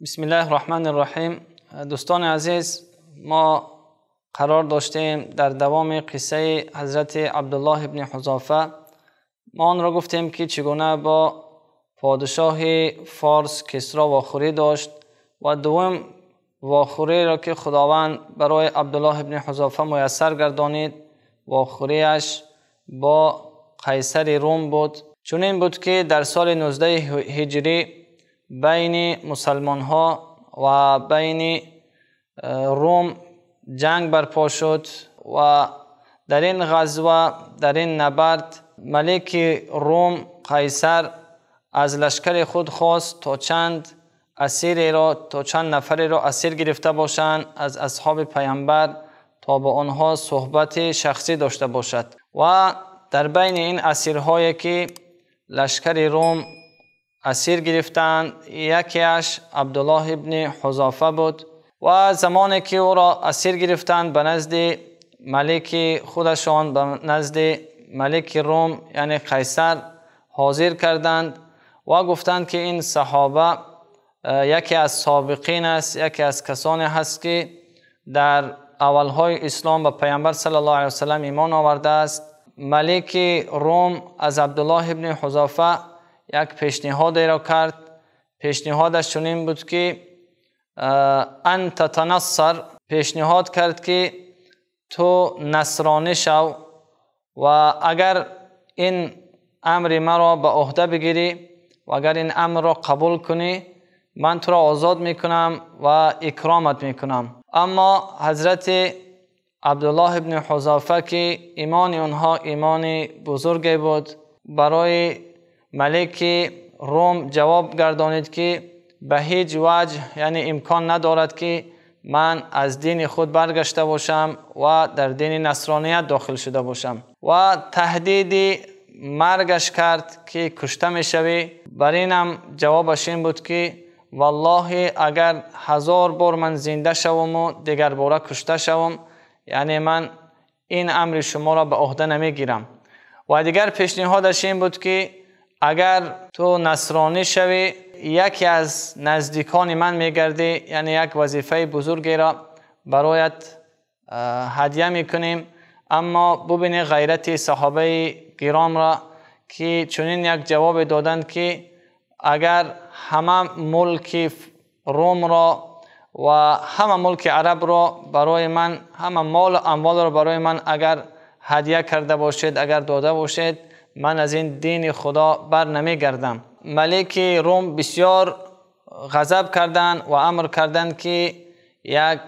بسم الله الرحمن الرحیم. دوستان عزیز، ما قرار داشتیم در دوام قصه حضرت عبدالله ابن حذافه ما آن را گفتیم که چگونه با پادشاه فارس کسرا واخوری داشت و دوم واخوری را که خداوند برای عبدالله ابن حذافه میسر گردانید واخوریش با قیصر روم بود. چنین بود که در سال 19 هجری بین مسلمان ها و بین روم جنگ برپا شد و در این غزوه، در این نبرد، ملک روم قیصر از لشکر خود خواست تا چند نفری را اسیر گرفته باشند از اصحاب پیامبر تا با آنها صحبت شخصی داشته باشد. و در بین این اسیرهایی که لشکر روم اسیر گرفتند، یکیش عبدالله ابن حذافه بود و زمانی که او را اسیر گرفتند به نزد ملک خودشان، به نزد ملک روم یعنی قیصر حاضر کردند و گفتند که این صحابه یکی از سابقین است، یکی از کسانی هست که در اولهای اسلام به پیامبر صلی الله علیه وسلم ایمان آورده است. ملک روم از عبدالله ابن حذافه یک پیشنهادی را کرد. پیشنهادش چنین بود که انت تنصر، پیشنهاد کرد که تو نصرانی شو و اگر این امر مرا به عهده بگیری و اگر این امر را قبول کنی من تو را آزاد میکنم و اکرامت میکنم. اما حضرت عبدالله ابن حذافه که ایمان اونها ایمان بزرگی بود، برای ملک روم جواب گردانید که به هیچ وجه یعنی امکان ندارد که من از دین خود برگشته باشم و در دین نصرانیت داخل شده باشم و تهدید مرگش کرد که کشته می شوی. بر اینم جوابش این بود که والله اگر 1000 بار من زنده شوم و دیگر باره کشته شوم، یعنی من این امر شما را به عهده نمی گیرم. و دیگر پیشنهادش این بود که اگر تو نصرانی شوی یکی از نزدیکان من میگردی، یعنی یک وظیفه بزرگی را برایت هدیه میکنیم. اما ببینی غیرت صحابه گرام را که چنین یک جواب دادند که اگر همه ملک روم را و همه ملک عرب را برای من، همه مال و اموال را برای من اگر هدیه کرده باشید، اگر داده باشید، من از این دین خدا بر نمی گردم. ملک روم بسیار غضب کردند و امر کردند که یک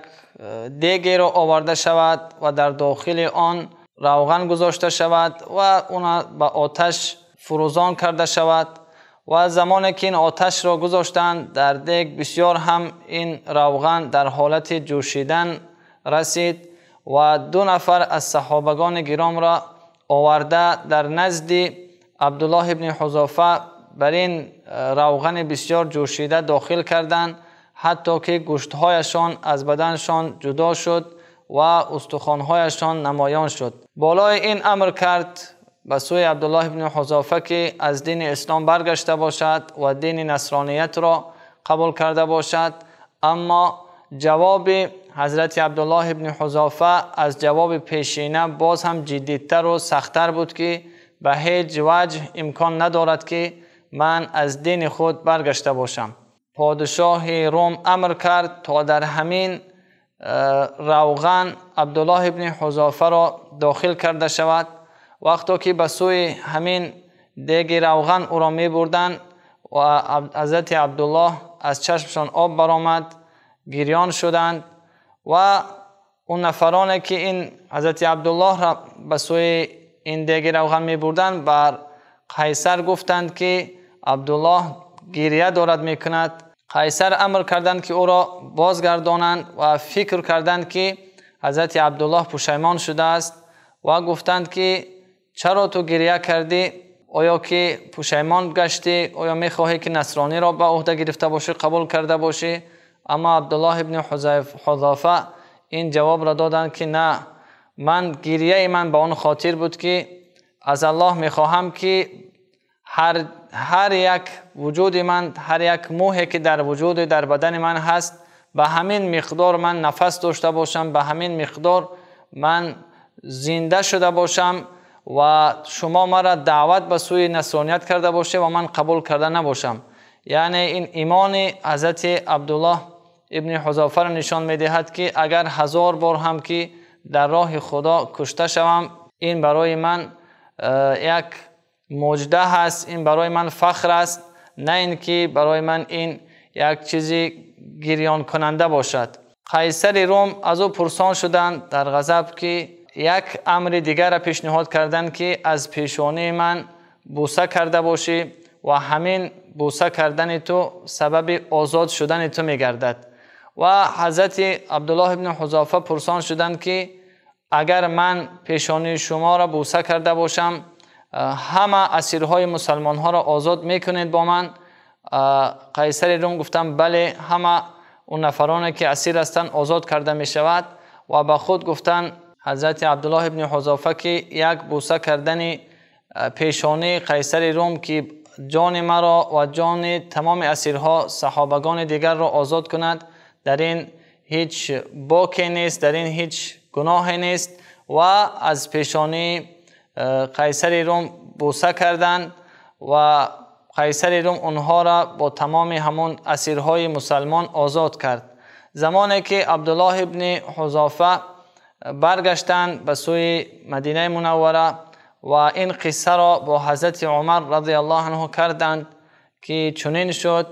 دیگی را آورده شود و در داخل آن روغن گذاشته شود و اون به آتش فروزان کرده شود. و زمانی که این آتش را گذاشتند در دیگ، بسیار هم این روغن در حالت جوشیدن رسید و 2 نفر از صحابگان گرام را آورده در نزد عبدالله ابن حذافه بر این روغن بسیار جوشیده داخل کردند، حتی که گوشتهایشان از بدنشان جدا شد و استخوانهایشان نمایان شد. بالای این امر کرد به سوی عبدالله ابن حذافه که از دین اسلام برگشته باشد و دین نصرانیت را قبول کرده باشد. اما جواب حضرت عبدالله ابن حذافه از جواب پیشینه باز هم جدیتر و سختتر بود که به هیچ وجه امکان ندارد که من از دین خود برگشته باشم. پادشاه روم امر کرد تا در همین روغن عبدالله ابن حذافه را داخل کرده شود. وقتی که به سوی همین دیگ روغن او را می بردند و حضرت عبدالله از چشمشان آب برآمد، گریان شدند و اون نفرانی که این حضرت عبدالله را به سوی این دیگ روغن می بردند بر قیصر گفتند که عبدالله گریه دارد می کند. قیصر امر کردند که او را بازگردانند و فکر کردند که حضرت عبدالله پشیمان شده است و گفتند که چرا تو گریه کردی؟ آیا که پشیمان گشتی؟ آیا می خواهی که نصرانی را به عهده گرفته باشی، قبول کرده باشی؟ اما عبدالله ابن حذافه این جواب را دادند که نه، من گریه من به آن خاطر بود که از الله می خواهم که هر هر یک وجود من، هر یک موحی که در وجود در بدن من هست، به همین مقدار من نفس داشته باشم، به همین مقدار من زنده شده باشم و شما مرا دعوت به سوی نصرانیت کرده باشه و من قبول کرده نباشم. یعنی این ایمان حضرت عبدالله ابن حذافه را نشان میدهد که اگر 1000 بار هم که در راه خدا کشته شوم، این برای من یک معجزه هست، این برای من فخر است، نه اینکه برای من این یک چیزی گریان کننده باشد. قیصر روم از او پرسان شدند در غضب که یک امر دیگر را پیشنهاد کردند که از پیشانی من بوسه کرده باشی و همین بوسه کردن تو سبب آزاد شدن تو میگردد. و حضرت عبدالله ابن حذافه پرسان شدند که اگر من پیشانی شما را بوسه کرده باشم، همه اسیرهای مسلمان ها را آزاد میکنید با من؟ قیصر روم گفتم بله، همه اون نفرانی که اسیر هستند آزاد کرده می شود. و با خود گفتن حضرت عبدالله ابن حذافه که یک بوسه کردن پیشانی قیصر روم که جان مرا و جان تمام اسیرها صحابگان دیگر را آزاد کند، در این هیچ باکی نیست، در این هیچ گناه نیست. و از پیشانی قیصر روم بوسه کردند و قیصر روم اونها را با تمام همون اسیرهای مسلمان آزاد کرد. زمانی که عبدالله ابن حذافه برگشتند به سوی مدینه منوره و این قصه را با حضرت عمر رضی الله عنه کردند که چنین شد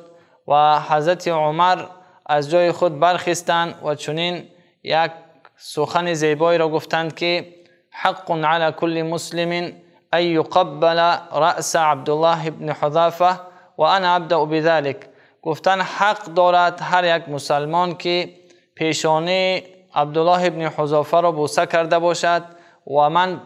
و حضرت عمر از جای خود برخستند و چنین یک سخن زیبایی را گفتند که حق علی کل مسلم ان یقبل رأس عبدالله ابن حذافه و انا ابدأ بذلك. گفتن حق دارد هر یک مسلمان که پیشانی عبدالله ابن حذافه را بوسه کرده باشد و من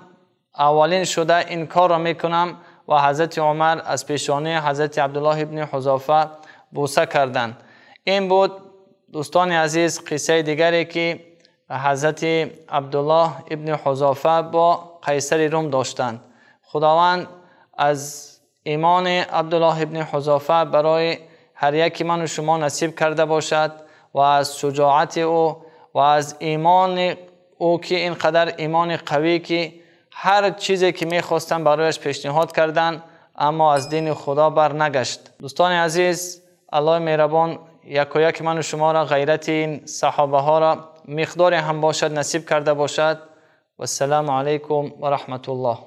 اولین شده این کار را میکنم. و حضرت عمر از پیشانی حضرت عبدالله ابن حذافه بوسه کردند. این بود دوستان عزیز قصه دیگری که حضرت عبدالله ابن حذافه با قیصر روم داشتند. خداوند از ایمان عبدالله ابن حذافه برای هر یکی من و شما نصیب کرده باشد و از شجاعت او و از ایمان او که اینقدر ایمان قوی که هر چیزی که میخواستن برایش پیشنهاد کردند اما از دین خدا بر نگشت. دوستان عزیز، الله مهربان یک و یک من و شما را غیرت این صحابه ها را مقدار هم باشد نصیب کرده باشد. و السلام علیکم و رحمت الله.